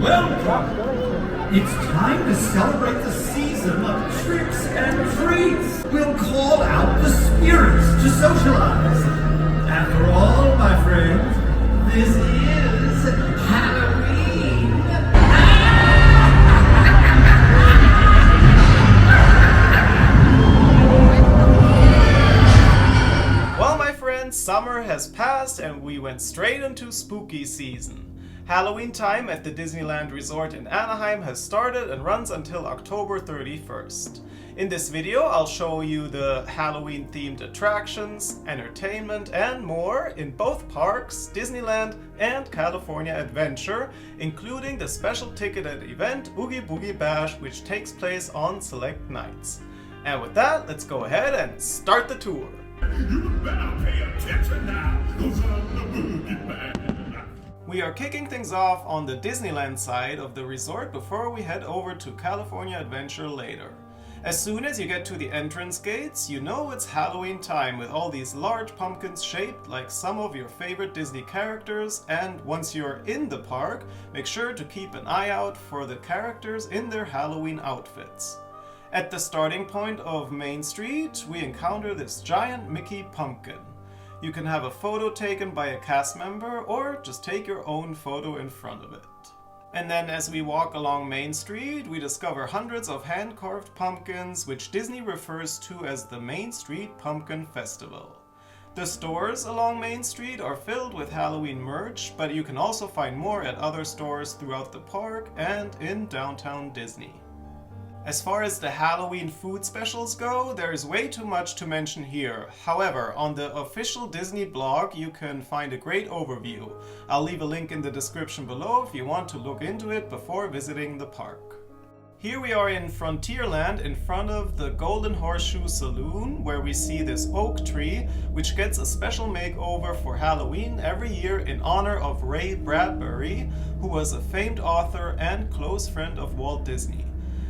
Welcome! It's time to celebrate the season of tricks and treats. We'll call out the spirits to socialize. After all, my friends, this is Halloween. Well, my friends, summer has passed and we went straight into spooky season. Halloween time at the Disneyland Resort in Anaheim has started and runs until October 31st. In this video, I'll show you the Halloween-themed attractions, entertainment, and more in both parks, Disneyland and California Adventure, including the special ticketed event Oogie Boogie Bash, which takes place on select nights. And with that, let's go ahead and start the tour. You better pay attention now, 'cause I'm the boogeyman. We are kicking things off on the Disneyland side of the resort before we head over to California Adventure later. As soon as you get to the entrance gates, you know it's Halloween time with all these large pumpkins shaped like some of your favorite Disney characters, and once you're in the park, make sure to keep an eye out for the characters in their Halloween outfits. At the starting point of Main Street, we encounter this giant Mickey pumpkin. You can have a photo taken by a cast member or just take your own photo in front of it. And then as we walk along Main Street, we discover hundreds of hand-carved pumpkins, which Disney refers to as the Main Street Pumpkin Festival. The stores along Main Street are filled with Halloween merch, but you can also find more at other stores throughout the park and in downtown Disney. As far as the Halloween food specials go, there is way too much to mention here. However, on the official Disney blog you can find a great overview. I'll leave a link in the description below if you want to look into it before visiting the park. Here we are in Frontierland in front of the Golden Horseshoe Saloon, where we see this oak tree, which gets a special makeover for Halloween every year in honor of Ray Bradbury, who was a famed author and close friend of Walt Disney.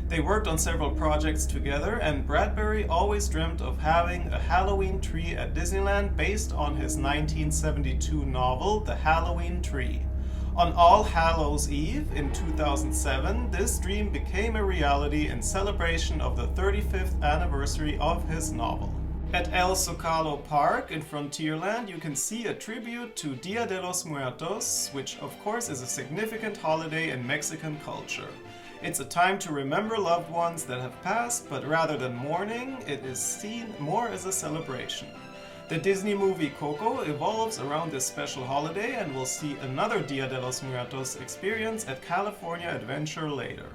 They worked on several projects together, and Bradbury always dreamt of having a Halloween tree at Disneyland based on his 1972 novel, The Halloween Tree. On All Hallows Eve in 2007, this dream became a reality in celebration of the 35th anniversary of his novel. At El Zocalo Park in Frontierland, you can see a tribute to Dia de los Muertos, which of course is a significant holiday in Mexican culture. It's a time to remember loved ones that have passed, but rather than mourning, it is seen more as a celebration. The Disney movie Coco evolves around this special holiday, and we'll see another Dia de los Muertos experience at California Adventure later.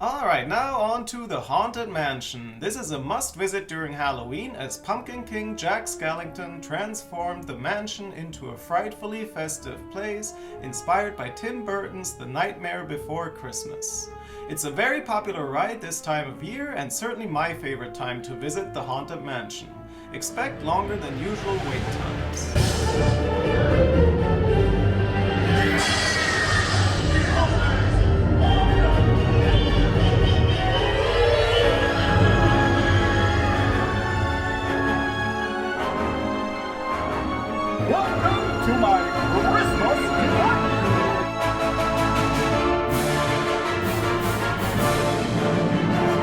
Alright, now on to the Haunted Mansion. This is a must-visit during Halloween, as Pumpkin King Jack Skellington transformed the mansion into a frightfully festive place inspired by Tim Burton's The Nightmare Before Christmas. It's a very popular ride this time of year, and certainly my favorite time to visit the Haunted Mansion. Expect longer than usual wait times. Welcome to my Christmas delight.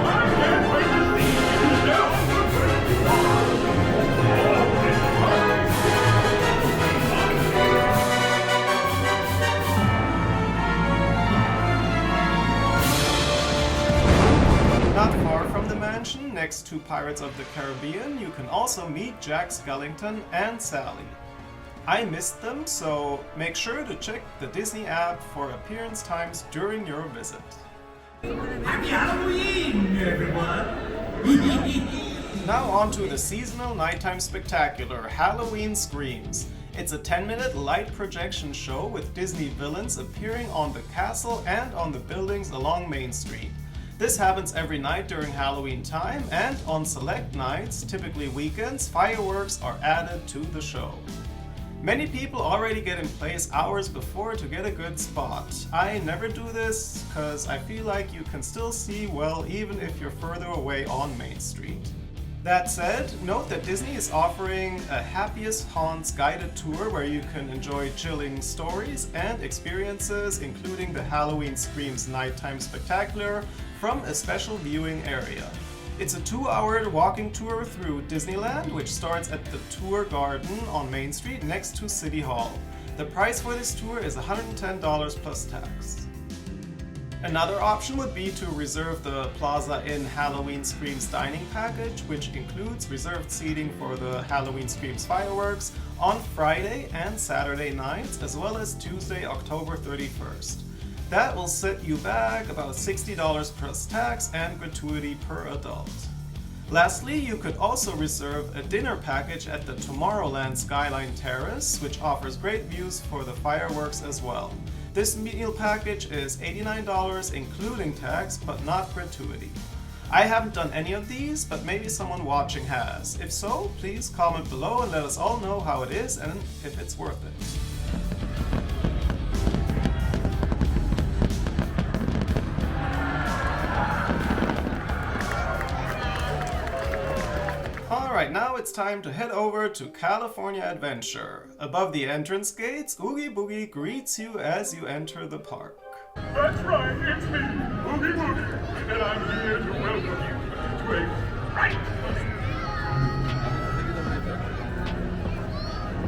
I can't wait to see you now. Not far from the mansion, next to Pirates of the Caribbean, you can also meet Jack Skellington and Sally. I missed them, so make sure to check the Disney app for appearance times during your visit. Happy Halloween, everyone! Now on to the seasonal nighttime spectacular, Halloween Screams. It's a 10-minute light projection show with Disney villains appearing on the castle and on the buildings along Main Street. This happens every night during Halloween time, and on select nights, typically weekends, fireworks are added to the show. Many people already get in place hours before to get a good spot. I never do this because I feel like you can still see well even if you're further away on Main Street. That said, note that Disney is offering a Happiest Haunts guided tour where you can enjoy chilling stories and experiences, including the Halloween Screams Nighttime Spectacular from a special viewing area. It's a 2-hour walking tour through Disneyland, which starts at the Tour Garden on Main Street next to City Hall. The price for this tour is $110 plus tax. Another option would be to reserve the Plaza Inn Halloween Screams dining package, which includes reserved seating for the Halloween Screams fireworks on Friday and Saturday nights, as well as Tuesday, October 31st. That will set you back about $60 plus tax and gratuity per adult. Lastly, you could also reserve a dinner package at the Tomorrowland Skyline Terrace, which offers great views for the fireworks as well. This meal package is $89 including tax, but not gratuity. I haven't done any of these, but maybe someone watching has. If so, please comment below and let us all know how it is and if it's worth it. Alright, now it's time to head over to California Adventure. Above the entrance gates, Oogie Boogie greets you as you enter the park. That's right, it's me, Oogie Boogie, and I'm here to welcome you to a right.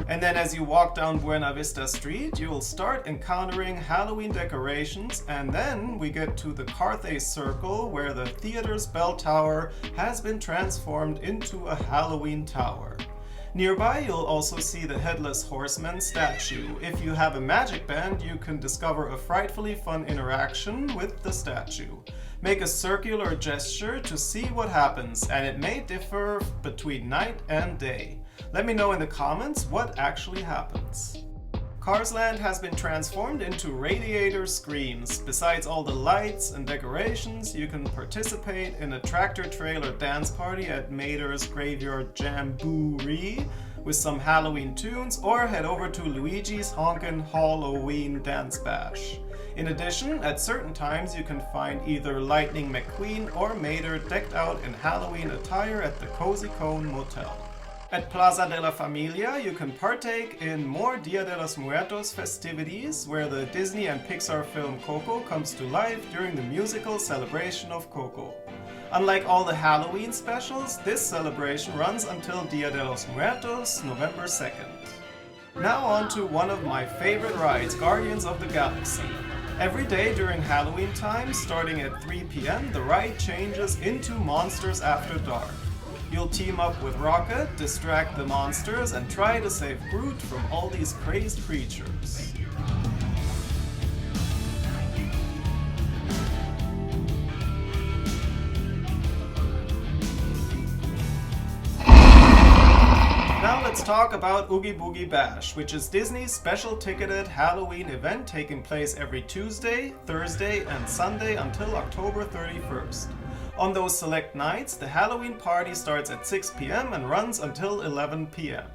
And then as you walk down Buena Vista Street, you will start encountering Halloween decorations, and then we get to the Carthay Circle, where the theater's bell tower has been transformed into a Halloween tower. Nearby, you'll also see the Headless Horseman statue. If you have a magic band, you can discover a frightfully fun interaction with the statue. Make a circular gesture to see what happens, and it may differ between night and day. Let me know in the comments what actually happens. Carsland has been transformed into Radiator Screams. Besides all the lights and decorations, you can participate in a tractor-trailer dance party at Mater's Graveyard Jamboree with some Halloween tunes, or head over to Luigi's Honkin' Halloween Dance Bash. In addition, at certain times you can find either Lightning McQueen or Mater decked out in Halloween attire at the Cozy Cone Motel. At Plaza de la Familia, you can partake in more Dia de los Muertos festivities, where the Disney and Pixar film Coco comes to life during the musical celebration of Coco. Unlike all the Halloween specials, this celebration runs until Dia de los Muertos, November 2nd. Now on to one of my favorite rides, Guardians of the Galaxy. Every day during Halloween time, starting at 3 p.m., the ride changes into Monsters After Dark. You'll team up with Rocket, distract the monsters, and try to save Groot from all these crazed creatures. Now let's talk about Oogie Boogie Bash, which is Disney's special ticketed Halloween event taking place every Tuesday, Thursday, and Sunday until October 31st. On those select nights, the Halloween party starts at 6 p.m. and runs until 11 p.m.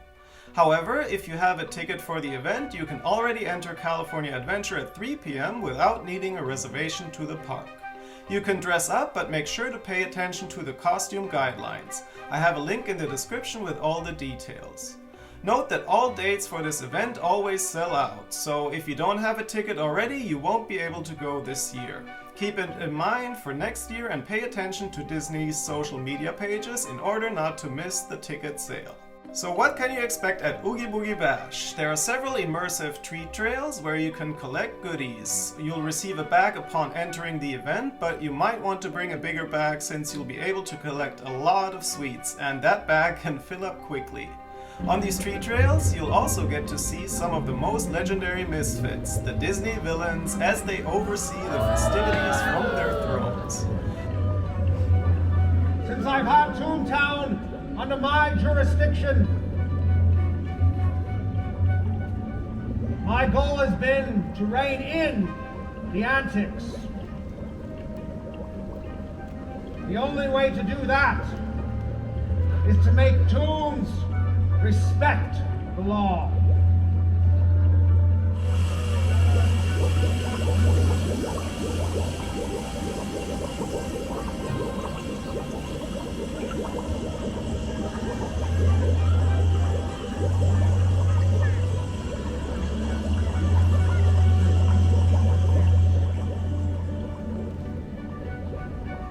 However, if you have a ticket for the event, you can already enter California Adventure at 3 p.m. without needing a reservation to the park. You can dress up, but make sure to pay attention to the costume guidelines. I have a link in the description with all the details. Note that all dates for this event always sell out, so if you don't have a ticket already, you won't be able to go this year. Keep it in mind for next year and pay attention to Disney's social media pages in order not to miss the ticket sale. So what can you expect at Oogie Boogie Bash? There are several immersive treat trails where you can collect goodies. You'll receive a bag upon entering the event, but you might want to bring a bigger bag since you'll be able to collect a lot of sweets, and that bag can fill up quickly. On these treat trails, you'll also get to see some of the most legendary misfits, the Disney villains, as they oversee the festivities from their thrones. Since I've had Toontown under my jurisdiction, my goal has been to rein in the antics. The only way to do that is to make Toons respect the law.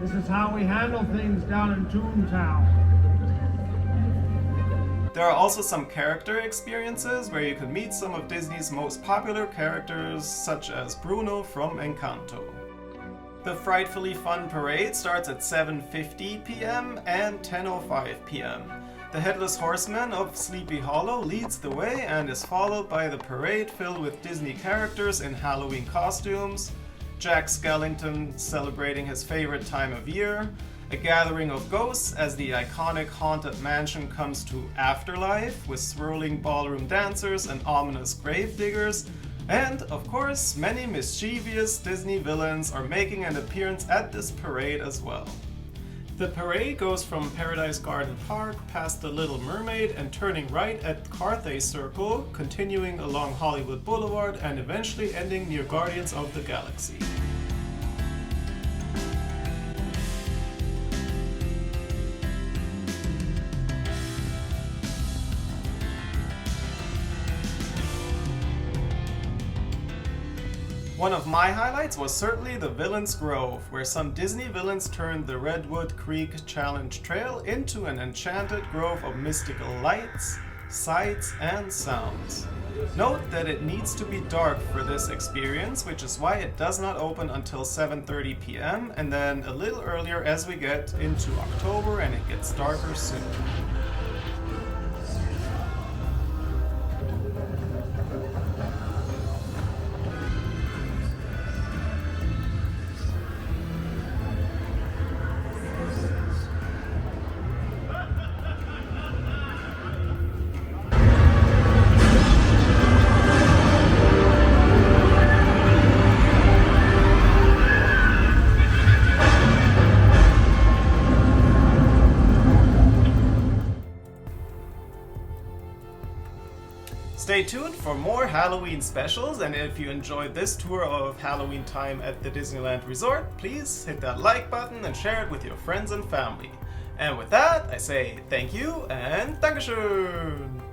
This is how we handle things down in Toontown. There are also some character experiences where you can meet some of Disney's most popular characters, such as Bruno from Encanto. The Frightfully Fun Parade starts at 7:50 p.m. and 10:05 p.m. The Headless Horseman of Sleepy Hollow leads the way and is followed by the parade filled with Disney characters in Halloween costumes, Jack Skellington celebrating his favorite time of year, a gathering of ghosts as the iconic haunted mansion comes to afterlife with swirling ballroom dancers and ominous gravediggers, and, of course, many mischievous Disney villains are making an appearance at this parade as well. The parade goes from Paradise Garden Park past the Little Mermaid and turning right at Carthay Circle, continuing along Hollywood Boulevard and eventually ending near Guardians of the Galaxy. One of my highlights was certainly the Villains Grove, where some Disney villains turned the Redwood Creek Challenge Trail into an enchanted grove of mystical lights, sights, and sounds. Note that it needs to be dark for this experience, which is why it does not open until 7:30 p.m. and then a little earlier as we get into October and it gets darker soon. Stay tuned for more Halloween specials, and if you enjoyed this tour of Halloween time at the Disneyland Resort, please hit that like button and share it with your friends and family. And with that, I say thank you and Dankeschön!